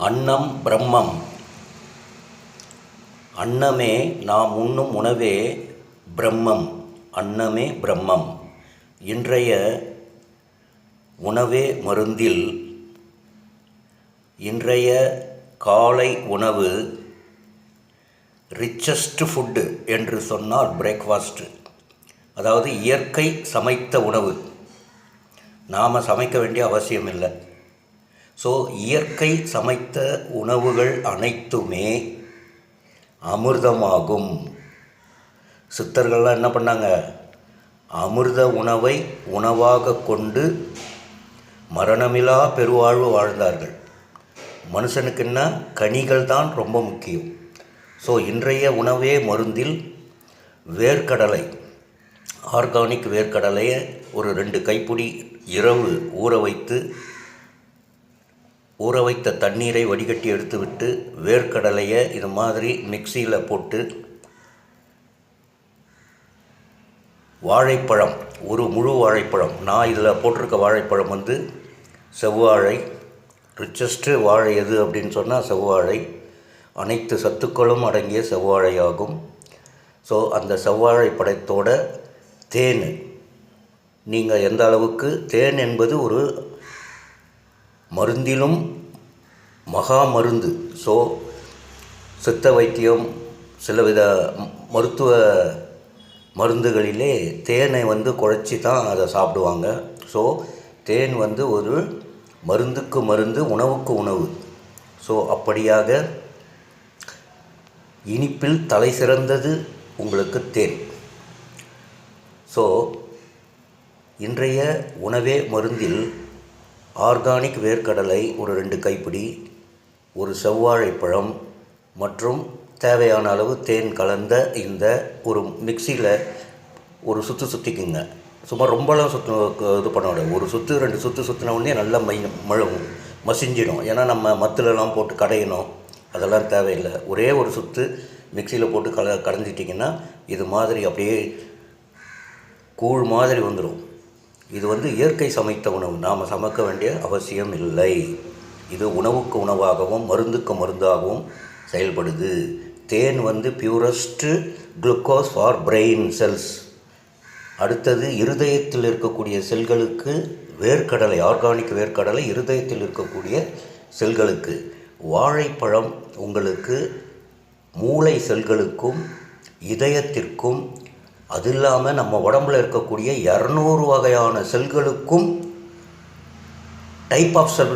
அன்னம் பிரம்மம். அன்னமே நாம் உண்ணும் உணவே பிரம்மம். அன்னமே பிரம்மம். இன்றைய உணவே மருந்தில் இன்றைய காலை உணவு ரிச்சஸ்ட் ஃபுட்டு என்று சொன்னால் பிரேக்ஃபாஸ்ட்டு. அதாவது இயற்கை சமைத்த உணவு. நாம் சமைக்க வேண்டிய அவசியம் இல்லை. ஸோ இயற்கை சமைத்த உணவுகள் அனைத்துமே அமிர்தமாகும். சித்தர்கள்லாம் என்ன பண்ணாங்க? அமிர்த உணவை உணவாக கொண்டு மரணமில்லா பெருவாழ்வு வாழ்ந்தார்கள். மனுஷனுக்கு என்ன? கனிகள் தான் ரொம்ப முக்கியம். ஸோ இன்றைய உணவே மருந்தில் வேர்க்கடலை, ஆர்கானிக் வேர்க்கடலையை ஒரு 2 கைப்பிடி இரவு ஊற வைத்த தண்ணீரை வடிகட்டி எடுத்துவிட்டு வேர்க்கடலையை இது மாதிரி மிக்சியில் போட்டு, வாழைப்பழம், ஒரு முழு வாழைப்பழம், நான் இதில் போட்டிருக்க வாழைப்பழம் வந்து செவ்வாழை. ரிச்சஸ்ட்டு வாழை எது அப்படின்னு சொன்னால் செவ்வாழை. அனைத்து சத்துக்களும் அடங்கிய செவ்வாழை ஆகும். ஸோ அந்த செவ்வாழை பழத்தோட தேன், நீங்கள் எந்த அளவுக்கு, தேன் என்பது ஒரு மருந்திலும் மகா மருந்து. ஸோ சித்த வைத்தியம், சிலவித மருத்துவ மருந்துகளிலே தேனை வந்து குழைச்சி தான் அதை சாப்பிடுவாங்க. ஸோ தேன் வந்து ஒரு மருந்துக்கு மருந்து, உணவுக்கு உணவு. ஸோ அப்படியாக இனிப்பில் தலை சிறந்தது உங்களுக்கு தேன். ஸோ இன்றைய உணவே மருந்தில் ஆர்கானிக் வேர்க்கடலை ஒரு 2 கைப்பிடி, ஒரு செவ்வாழைப்பழம் மற்றும் தேவையான அளவு தேன் கலந்த இந்த ஒரு மிக்சியில் ஒரு சுற்றிக்குங்க. சும்மா ரொம்பலாம் இது பண்ண முடியாது. ஒரு 2 சுற்றின உடனே நல்லா மசிஞ்சிடும். ஏன்னா நம்ம மத்துலலாம் போட்டு கடையணும், அதெல்லாம் தேவையில்லை. ஒரே ஒரு சுற்று மிக்சியில் போட்டு கடைஞ்சிட்டிங்கன்னா இது மாதிரி அப்படியே கூழ் மாதிரி வந்துடும். இது வந்து இயற்கை சமைத்த உணவு. நாம் சமைக்க வேண்டிய அவசியம் இல்லை. இது உணவுக்கு உணவாகவும் மருந்துக்கு மருந்தாகவும் செயல்படுது. தேன் வந்து பியூரஸ்ட்டு குளுக்கோஸ் ஃபார் பிரெயின் செல்ஸ். அடுத்தது இருதயத்தில் இருக்கக்கூடிய செல்களுக்கு வேர்க்கடலை, ஆர்கானிக் வேர்க்கடலை இருதயத்தில் இருக்கக்கூடிய செல்களுக்கு. வாழைப்பழம் உங்களுக்கு மூளை செல்களுக்கும் இதயத்திற்கும், அது இல்லாமல் நம்ம உடம்பில் இருக்கக்கூடிய 200 வகையான செல்களுக்கும் டைப் ஆஃப் செல்